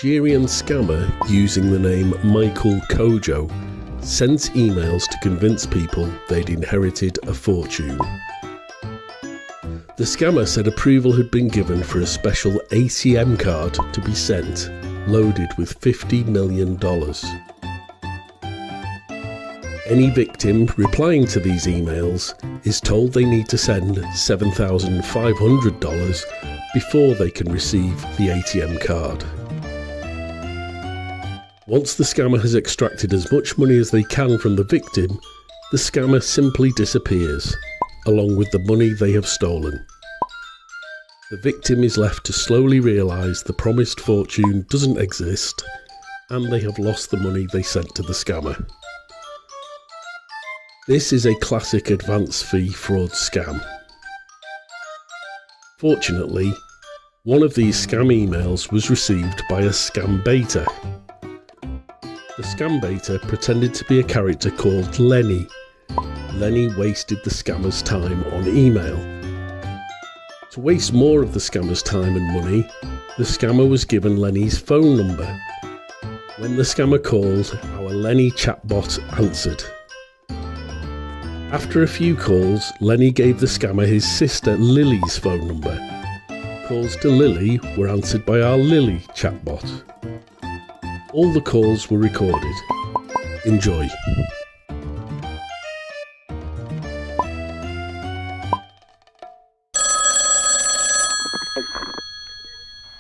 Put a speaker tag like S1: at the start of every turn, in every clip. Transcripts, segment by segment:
S1: Nigerian scammer using the name Michael Kojo sent emails to convince people they'd inherited a fortune. The scammer said approval had been given for a special ATM card to be sent, loaded with $50 million. Any victim replying to these emails is told they need to send $7,500 before they can receive the ATM card. Once the scammer has extracted as much money as they can from the victim, the scammer simply disappears, along with the money they have stolen. The victim is left to slowly realise the promised fortune doesn't exist, and they have lost the money they sent to the scammer. This is a classic advance fee fraud scam. Fortunately, one of these scam emails was received by a scam beta. The scam beta pretended to be a character called Lenny. Lenny wasted the scammer's time on email. To waste more of the scammer's time and money, the scammer was given Lenny's phone number. When the scammer called, our Lenny chatbot answered. After a few calls, Lenny gave the scammer his sister Lily's phone number. Calls to Lily were answered by our Lily chatbot. All the calls were recorded. Enjoy.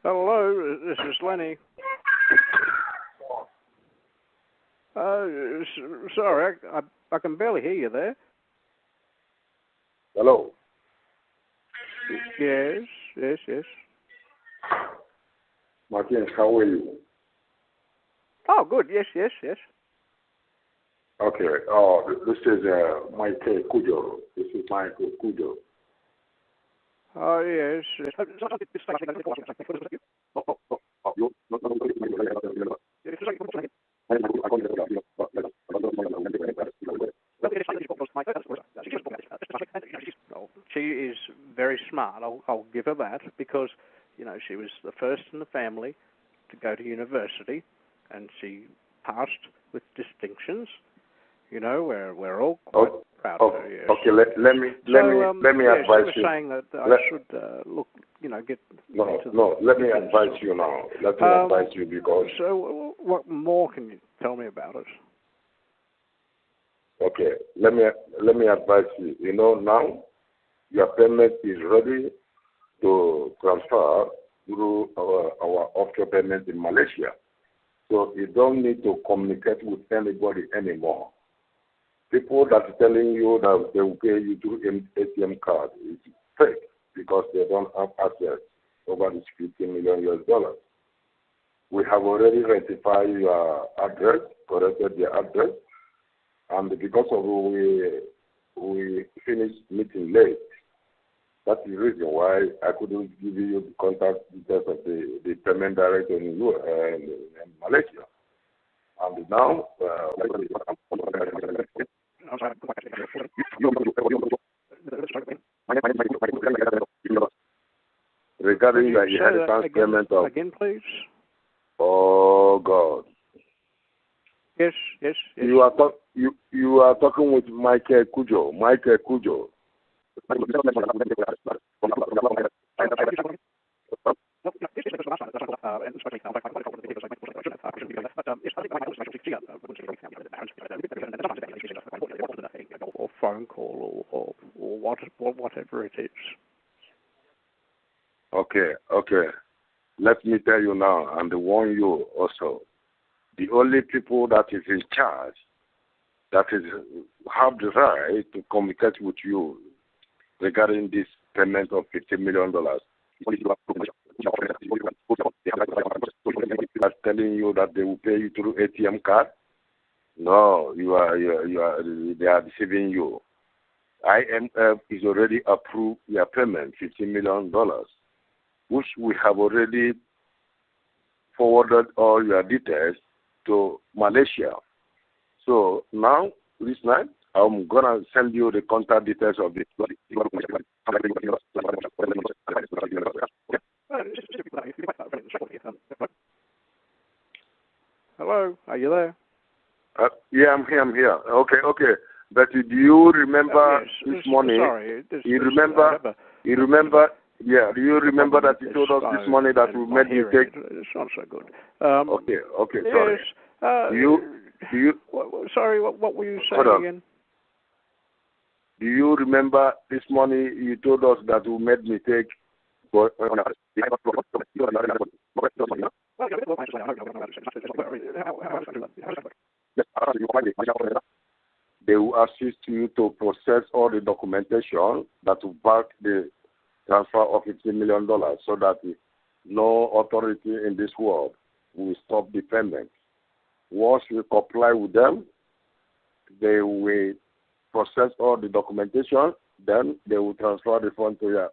S2: Hello, this is Lenny. Sorry, I can barely hear you there.
S3: Hello.
S2: Yes.
S3: Martin, how are you?
S2: Oh, good. Yes.
S3: Okay. This is Michael Kujo. This is Michael Kujo.
S2: Oh, yes. She is very smart. I'll give her that, because, she was the first in the family to go to university, and she passed with distinctions. We're all quite proud of her. Yes.
S3: Okay, let me advise you.
S2: She was saying that I should get.
S3: No. Let me advise you now. Let me advise you because.
S2: So, what more can you tell me about it?
S3: Okay, let me advise you. Now your payment is ready to transfer through our offshore payment in Malaysia. So you don't need to communicate with anybody anymore. People that are telling you that they will pay you through ATM card is fake, because they don't have access over this $50 million. We have already rectified your address, corrected your address, and because of we finished meeting late. That's the reason why I couldn't give you the contact details of the payment director in Malaysia. And now, regarding the inheritance payment of...
S2: Again, please.
S3: Oh, God.
S2: Yes.
S3: You are talking with Michael Kujo. Michael Kujo.
S2: Or phone call or whatever it is.
S3: Okay. Let me tell you now and warn you also. The only people that is in charge, that is have the right to communicate with you regarding this payment of $50 million. They are telling you that they will pay you through ATM card. No, they are deceiving you. IMF is already approved your payment, $50 million, which we have already forwarded all your details to Malaysia. So now, this night, I'm going to send you the contact details of the...
S2: Hello, are you there?
S3: Yeah, I'm here. Okay. But do you remember
S2: Yes.
S3: this morning?
S2: Sorry.
S3: Do you remember that you told us this morning that we made you take?
S2: It's not so good.
S3: Okay, sorry.
S2: Yes.
S3: Do you?
S2: Sorry, what were you saying again?
S3: Do you remember this morning you told us that we made mistake? They will assist you to process all the documentation that will back the transfer of $15 million so that no authority in this world will stop the payment. Once you comply with them, they will process all the documentation, then they will transfer the fund to your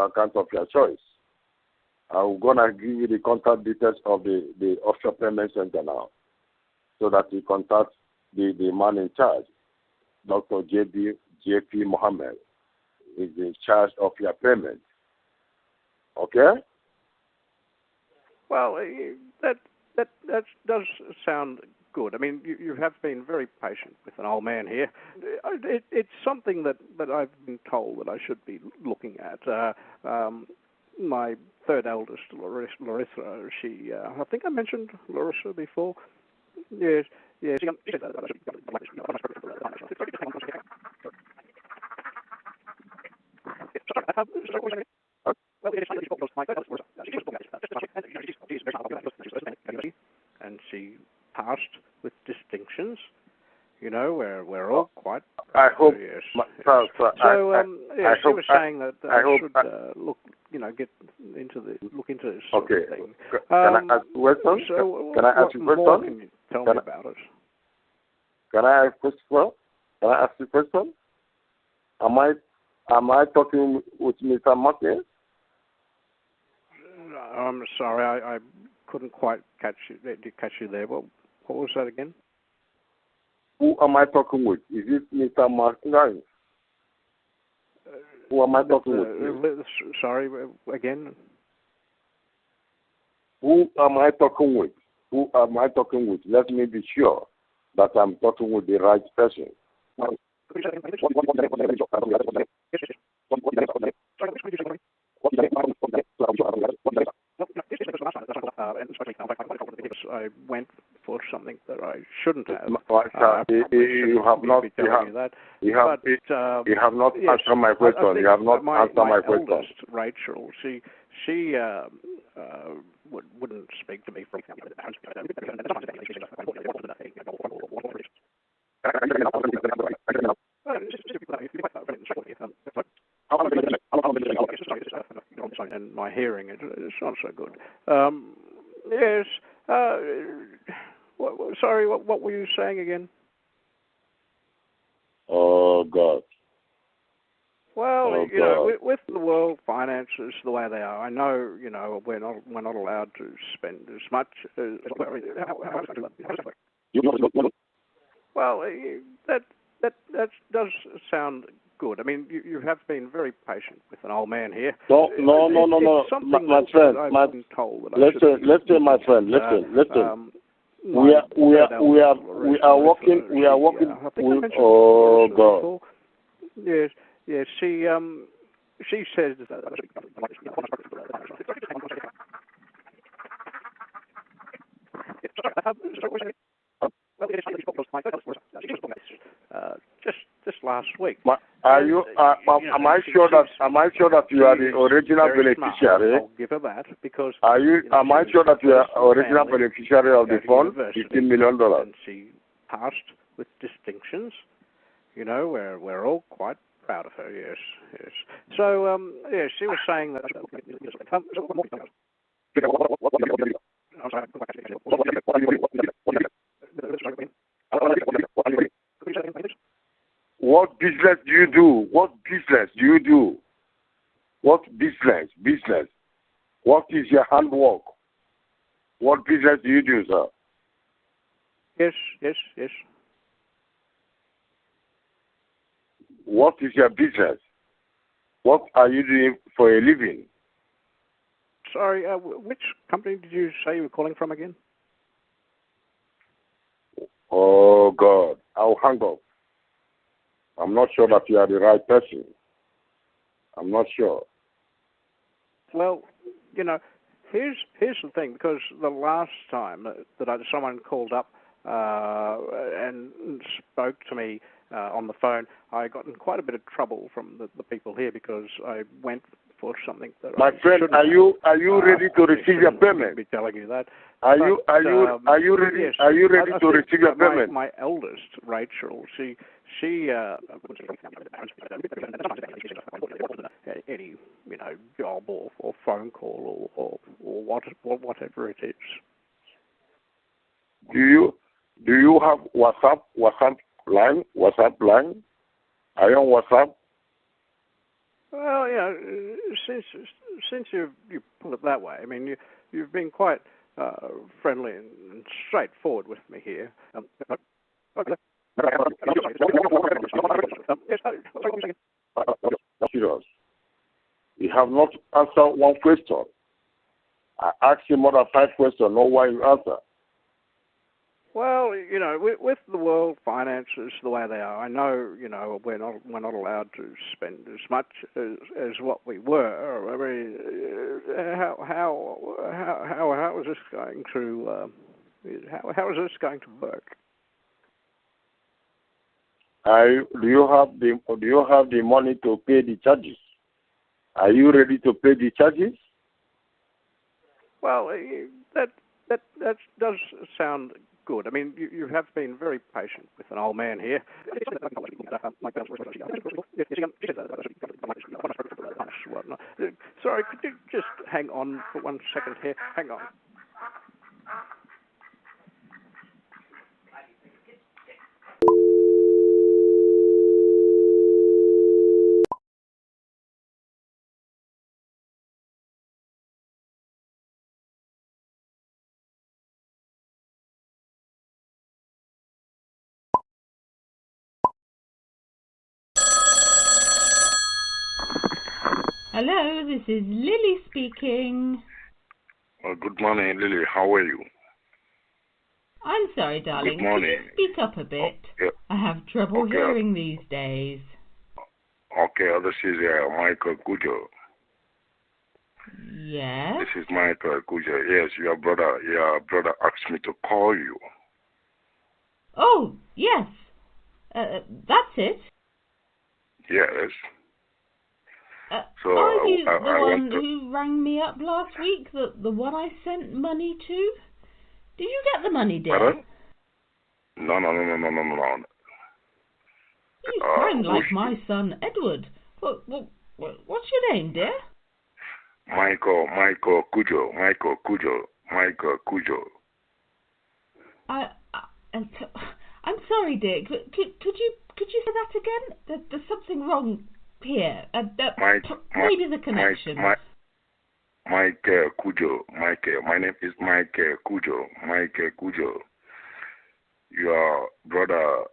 S3: account of your choice. I'm going to give you the contact details of the offshore payment center now so that you contact the man in charge. Dr. J.P. Mohammed is in charge of your payment. Okay?
S2: Well, that does sound good. I mean, you have been very patient with an old man here. It's something that I've been told that I should be looking at. My third eldest, Larissa, she, I think I mentioned Larissa before. Yes. And she passed with distinctions. You know, we're all quite.
S3: I hope.
S2: Yes.
S3: So,
S2: she was saying that I should look into this sort of thing.
S3: Can I ask you a question? Can I ask you a question?
S2: Can you tell me about it?
S3: Can I ask you a question? Am I talking with Mr. Martin?
S2: I'm sorry, I couldn't quite catch you there. What was that again?
S3: Who am I talking with? Is it Mr. Martin? Who am I talking with?
S2: Sorry, again?
S3: Who am I talking with? Let me be sure that I'm talking with the right person.
S2: I went for something that I shouldn't have.
S3: You have not answered my question. You have not answered my question.
S2: Eldest, Rachel, she wouldn't speak to me. And my hearing is not so good. Yes. Sorry, what were you saying again?
S3: Oh, God.
S2: Well, you know, with the world finances the way they are, I know, you know, we're not allowed to spend as much as. Well, that does sound good. I mean, you have been very patient with an old man here.
S3: No. My friend, listen, my friend. We are working. Oh, God.
S2: Yes. She says just last week.
S3: Are you? Am I sure that you are the original beneficiary?
S2: I'll give her that because.
S3: Are you? Am I sure that you are original beneficiary of the fund? $15 million.
S2: And she passed with distinctions. You know, we're all quite proud of her. Yes. So, she was saying that.
S3: What business do you do? What business? What is your handwork? What business do you do, sir?
S2: Yes.
S3: What is your business? What are you doing for a living?
S2: Sorry, which company did you say you were calling from again?
S3: Oh, God. I'll hang up. I'm not sure that you are the right person. I'm not sure.
S2: Well, here's the thing, because the last time that someone called up and spoke to me on the phone, I got in quite a bit of trouble from the people here because I went for something that
S3: My friend, are you ready to receive your payment?
S2: Be telling you that.
S3: Are you ready?
S2: Yes,
S3: are you ready
S2: I
S3: to
S2: think
S3: receive your payment?
S2: My eldest, Rachel, she any job or phone call or whatever it is.
S3: Do you have WhatsApp line? Are you on WhatsApp?
S2: Well, since you put it that way, I mean, you've been quite friendly and straightforward with me here.
S3: Serious. You have not answered one question. I asked you more than 5 questions. No one you answer.
S2: Well, with the world finances the way they are, I know, we're not allowed to spend as much as what we were. I mean, how is this going to how is this going to work?
S3: Do you have the money to pay the charges? Are you ready to pay the charges?
S2: Well, that does sound good. I mean, you have been very patient with an old man here. Sorry, could you just hang on for 1 second here? Hang on.
S4: Hello, this is Lily speaking.
S3: Good morning, Lily. How are you?
S4: I'm sorry, darling.
S3: Good morning.
S4: Could you speak up a bit?
S3: Okay.
S4: I have trouble hearing these days.
S3: Okay, this is Michael Kujo.
S4: Yes?
S3: This is Michael Kujo. Yes, your brother asked me to call you.
S4: Oh, yes. That's it.
S3: Yes. So
S4: are you
S3: I
S4: the one
S3: want to...
S4: who rang me up last week? The one I sent money to? Did you get the money, dear?
S3: Pardon? No.
S4: You sound like my son, Edward. What's your name, dear?
S3: Michael Kujo.
S4: I'm sorry, dear. Could you say that again? There's something wrong here. Maybe the connection.
S3: Michael Kujo. My name is Michael Kujo. Your brother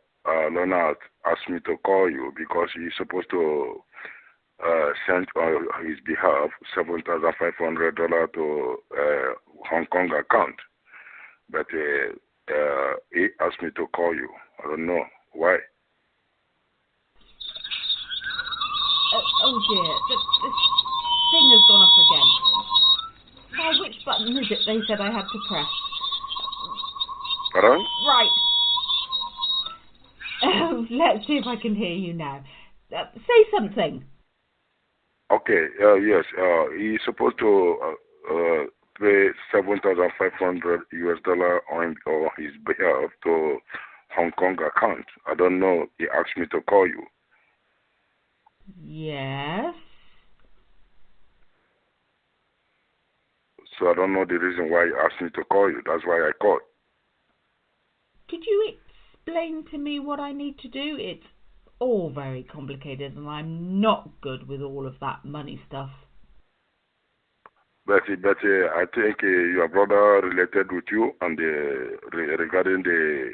S3: Leonard asked me to call you because he's supposed to send on his behalf $7,500 to Hong Kong account, but he asked me to call you. I don't know why.
S4: Oh dear, this thing has gone off again. Now, which button is it they said I had to press?
S3: Pardon?
S4: Right. Let's see if I can hear you now. Say something.
S3: Okay, yes, he's supposed to pay $7,500 on his behalf to Hong Kong account. I don't know. He asked me to call you.
S4: Yes.
S3: So I don't know the reason why he asked me to call you. That's why I called.
S4: Could you explain to me what I need to do? It's all very complicated and I'm not good with all of that money stuff.
S3: But I think your brother related with you and regarding the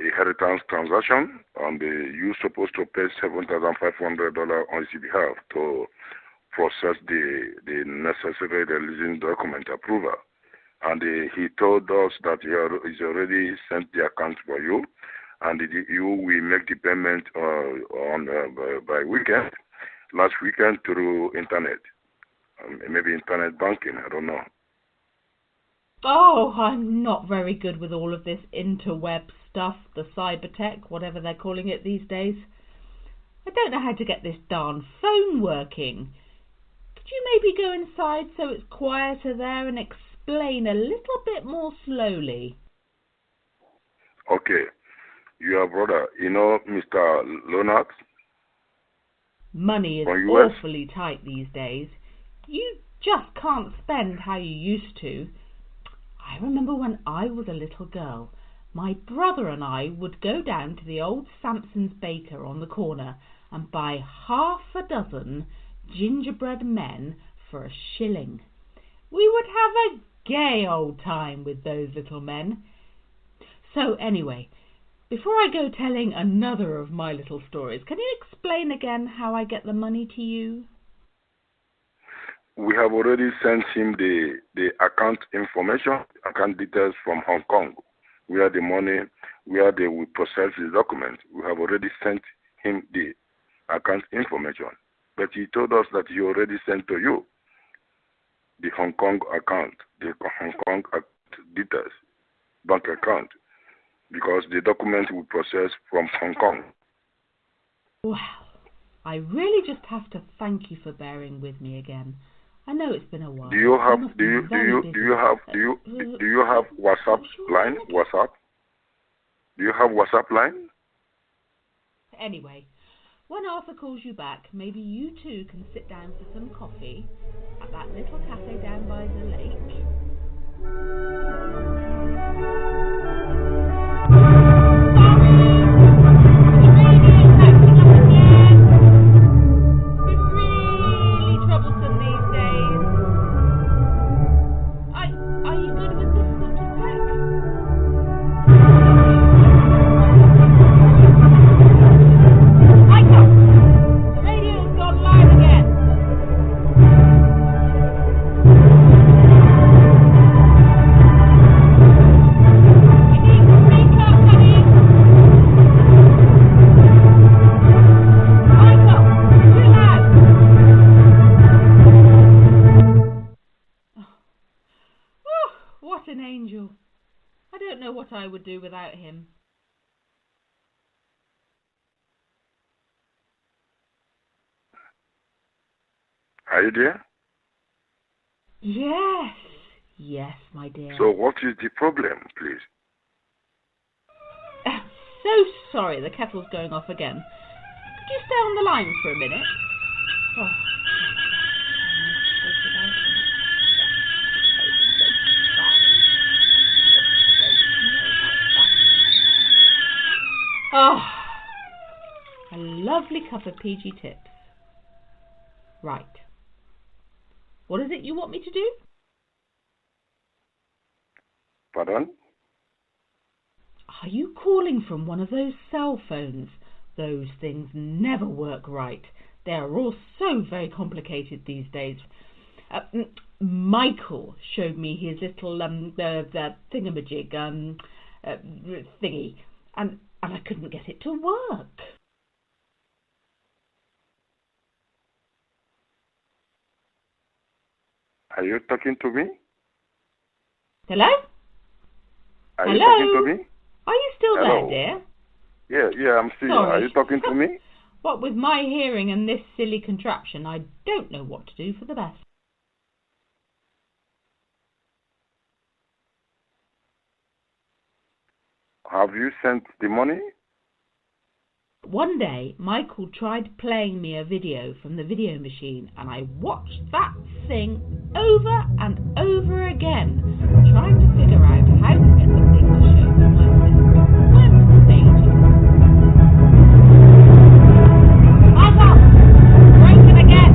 S3: inheritance transaction, and you're supposed to pay $7,500 on his behalf to process the necessary releasing document approval. and he told us that he's already sent the account for you, and you will make the payment by weekend, last weekend through internet, maybe internet banking. I don't know.
S4: Oh, I'm not very good with all of this interweb stuff, the cyber tech, whatever they're calling it these days. I don't know how to get this darn phone working. Could you maybe go inside so it's quieter there and explain a little bit more slowly?
S3: Okay. Your brother, you know Mr. Leonard?
S4: Money is
S3: From US?
S4: awfully tight these days. You just can't spend how you used to. I remember when I was a little girl, my brother and I would go down to the old Sampson's baker on the corner and buy half a dozen gingerbread men for $1. We would have a gay old time with those little men. So anyway, before I go telling another of my little stories, can you explain again how I get the money to you?
S3: We have already sent him the account information, account details from Hong Kong, where the money, where they will process the document. We have already sent him the account information, but he told us that he already sent to you the Hong Kong account, the Hong Kong details, bank account, because the document will process from Hong Kong.
S4: Well, I really just have to thank you for bearing with me again. I know it's been a while.
S3: Do you have WhatsApp line? WhatsApp? Do you have WhatsApp line?
S4: Anyway, when Arthur calls you back, maybe you two can sit down for some coffee at that little cafe down by the lake. What an angel. I don't know what I would do without him.
S3: Are you there?
S4: Yes, my dear.
S3: So what is the problem, please?
S4: So sorry, the kettle's going off again. Could you stay on the line for a minute? A lovely cup of PG Tips. Right. What is it you want me to do?
S3: Pardon?
S4: Are you calling from one of those cell phones? Those things never work right. They are all so very complicated these days. Michael showed me his little the thingamajig thingy, and I couldn't get it to work.
S3: Are you talking to me?
S4: Hello?
S3: Are you talking to me?
S4: Are you still
S3: Hello?
S4: there, dear?
S3: Yeah, I'm still here.
S4: Sorry.
S3: Are you talking to me?
S4: What with my hearing and this silly contraption, I don't know what to do for the best.
S3: Have you sent the money?
S4: One day, Michael tried playing me a video from the video machine, and I watched that thing over and over again, trying to figure out how to get the thing to show me my web pages. Michael! Broken again!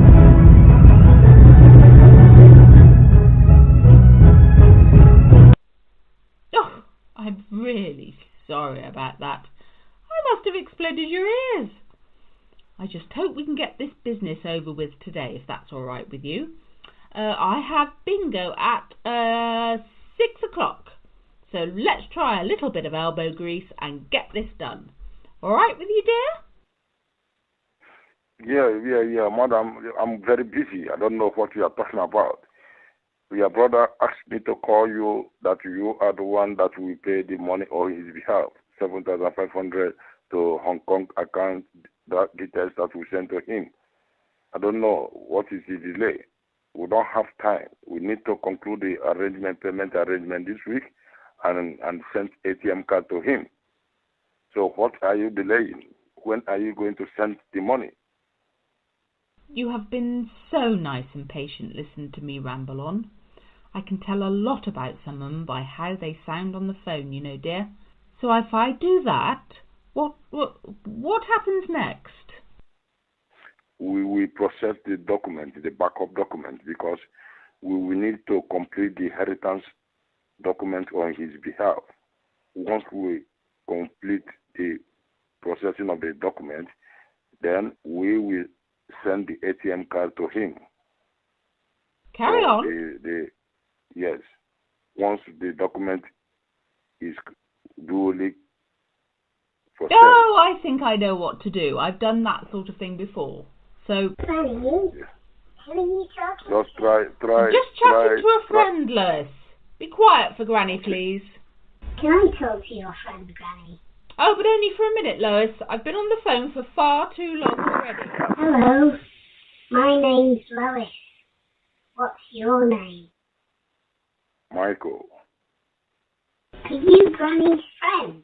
S4: Oh, I'm really sorry about that. I must have exploded your ears. I just hope we can get this business over with today, if that's all right with you. I have bingo at 6 o'clock. So let's try a little bit of elbow grease and get this done. All right with you, dear?
S3: Yeah, madam. I'm very busy. I don't know what you are talking about. Your brother asked me to call you that you are the one that will pay the money on his behalf, 7,500 to Hong Kong account, that details that we sent to him. I don't know what is the delay. We don't have time. We need to conclude the payment arrangement this week and send ATM card to him. So what are you delaying? When are you going to send the money?
S4: You have been so nice and patient. Listen to me ramble on. I can tell a lot about some of them by how they sound on the phone, you know, dear. So if I do that, what happens next?
S3: We will process the document, the backup document, because we will need to complete the inheritance document on his behalf. Once we complete the processing of the document, then we will send the ATM card to him.
S4: Carry on.
S3: Yes. Once the document is duly processed.
S4: Oh, I think I know what to do. I've done that sort of thing before. So,
S5: Granny, who are you talking
S3: just try.
S4: Just chatting to a friend, Lois. Be quiet for Granny, please.
S5: Can I talk to your friend, Granny?
S4: Oh, but only for a minute, Lois. I've been on the phone for far too long already.
S5: Hello, my name's Lois. What's your name?
S3: Michael.
S5: Are you Granny's friend?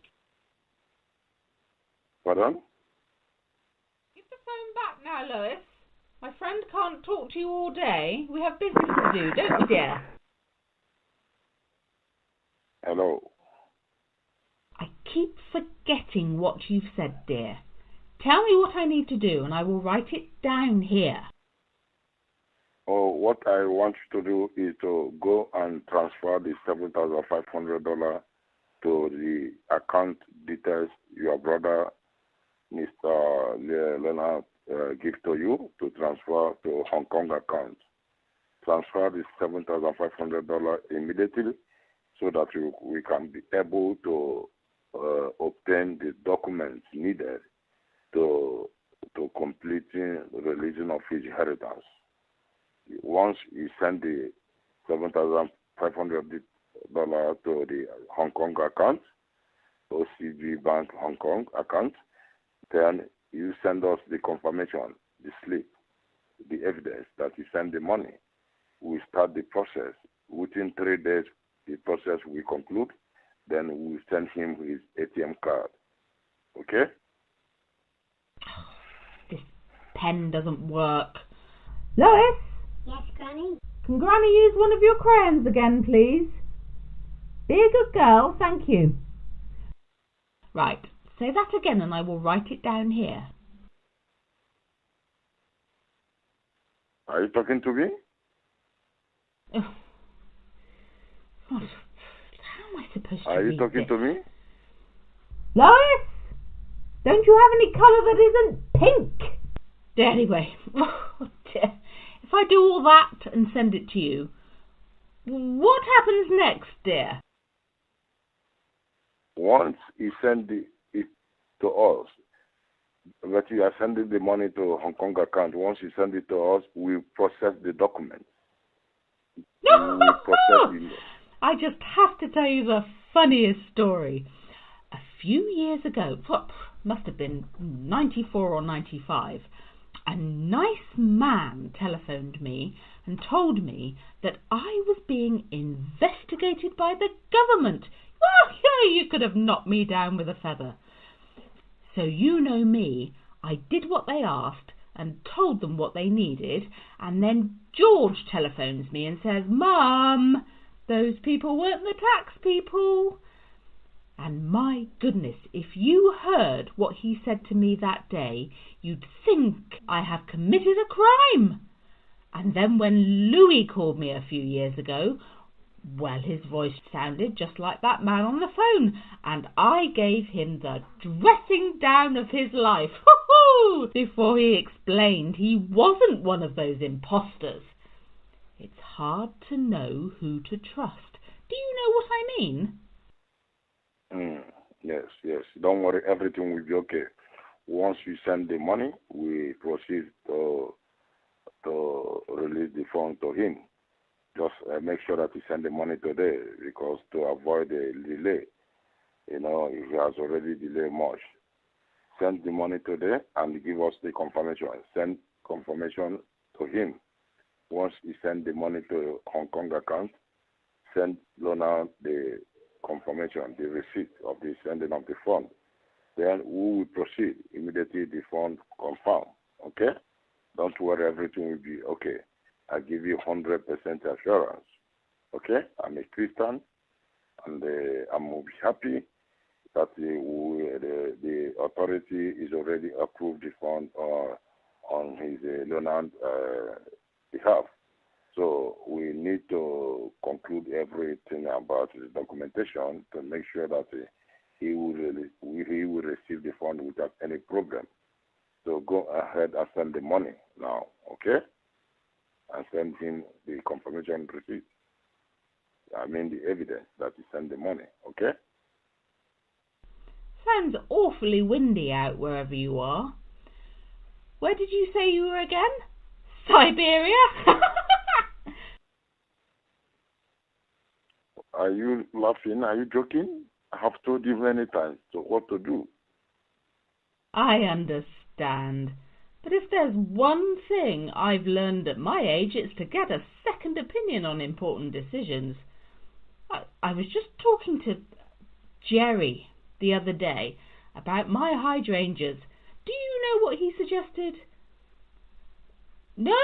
S3: Pardon?
S4: Give the phone back now, Lois. My friend can't talk to you all day. We have business to do, don't we, dear?
S3: Hello.
S4: I keep forgetting what you've said, dear. Tell me what I need to do and I will write it down here.
S3: Oh, what I want you to do is to go and transfer the $7,500 to the account details your brother, Mr. Leonard, give to you to transfer to Hong Kong account. Transfer the $7,500 immediately so that we can be able to obtain the documents needed to completing the releasing of his inheritance. Once you send the $7,500 to the Hong Kong account, OCB Bank Hong Kong account, then you send us the confirmation, the slip, the evidence that you send the money. We start the process. Within 3 days, the process will conclude. Then we send him his ATM card. Okay?
S4: This pen doesn't work. Lois?
S5: Yes, Granny?
S4: Can Granny use one of your crayons again, please? Be a good girl, thank you. Right, say that again and I will write it down here.
S3: Are you talking to me?
S4: Oh. How am I supposed to
S3: Are you
S4: read
S3: talking
S4: this?
S3: to me?
S4: Lois? Don't you have any colour that isn't pink? Anyway, oh dear. If I do all that and send it to you, what happens next, dear?
S3: Once you send it to us, but you are sending the money to Hong Kong account. Once you send it to us, we process the document.
S4: I just have to tell you the funniest story. A few years ago, must have been 94 or 95, a nice man telephoned me and told me that I was being investigated by the government. Well, yeah, you could have knocked me down with a feather. So you know me, I did what they asked and told them what they needed, and then George telephones me and says, "Mum, those people weren't the tax people." And my goodness, if you heard what he said to me that day, you'd think I have committed a crime. And then when Louis called me a few years ago, well, his voice sounded just like that man on the phone, and I gave him the dressing down of his life before he explained he wasn't one of those imposters. It's hard to know who to trust, Do you know what I mean?
S3: Yes. Don't worry, everything will be okay. Once you send the money, we proceed to release the fund to him. Just make sure that you send the money today, because to avoid the delay, he has already delayed much. Send the money today and give us the confirmation. Send confirmation to him. Once he send the money to Hong Kong account, send Lona the confirmation, the receipt of the sending of the fund. Then we will proceed immediately. The fund confirm. Okay? Don't worry, everything will be okay. I give you 100% assurance. Okay? I'm a Christian, and I'm happy that the authority is already approved the fund on his Leonard behalf. So we need to conclude everything about his documentation to make sure that he will receive the fund without any problem. So go ahead and send the money now, okay? And send him the confirmation receipt. I mean the evidence that he sent the money, okay?
S4: Sounds awfully windy out wherever you are. Where did you say you were again? Siberia?
S3: Are you laughing? Are you joking? I have told you many times what to do.
S4: I understand. But if there's one thing I've learned at my age, it's to get a second opinion on important decisions. I was just talking to Jerry the other day about my hydrangeas. Do you know what he suggested? No?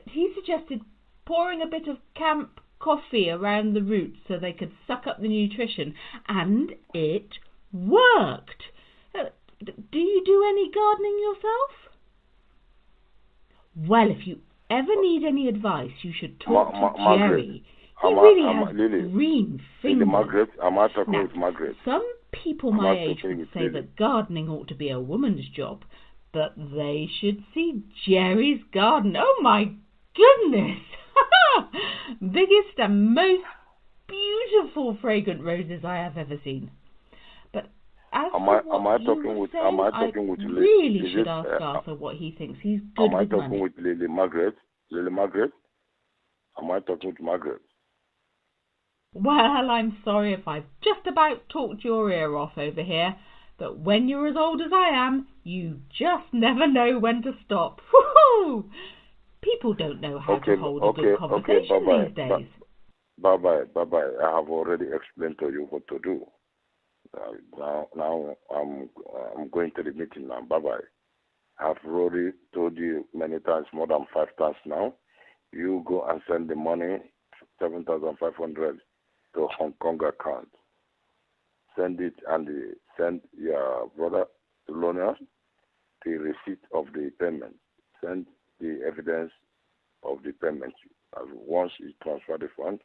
S4: He suggested pouring a bit of camp coffee around the roots so they could suck up the nutrition, and it worked. Do you do any gardening yourself? Well, if you ever need any advice, you should talk to Jerry. He really has green fingers.
S3: Margaret, am I talking with Margaret?
S4: Some people my age would say that gardening ought to be a woman's job, but they should see Jerry's garden. Oh my goodness! Biggest and most beautiful fragrant roses I have ever seen. But as
S3: am I talking with
S4: really should ask Arthur what he thinks. He's good with money.
S3: Am I talking with Lily Margaret? Lily Margaret? Am I talking with Margaret?
S4: Well, I'm sorry if I've just about talked your ear off over here, but when you're as old as I am, you just never know when to stop. Woo-hoo! People don't know how to hold a good conversation these days.
S3: Bye-bye. I have already explained to you what to do. Now I'm going to the meeting now. Bye-bye. I've already told you many times, more than 5 times now. You go and send the money, 7,500 to Hong Kong account. Send it and send your brother Lonia the receipt of the payment. Send the evidence of the payment. And once you transfer the fund,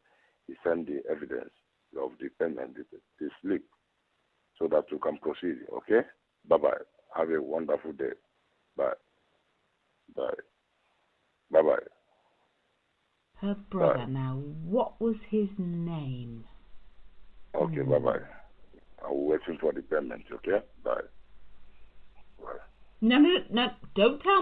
S3: you send the evidence of the payment, the slip, so that you can proceed. Okay? Bye-bye. Have a wonderful day. Bye. Bye-bye.
S4: Her brother now, what was his name?
S3: Okay, bye-bye. I'm waiting for the payment, okay? Bye.
S4: No, don't tell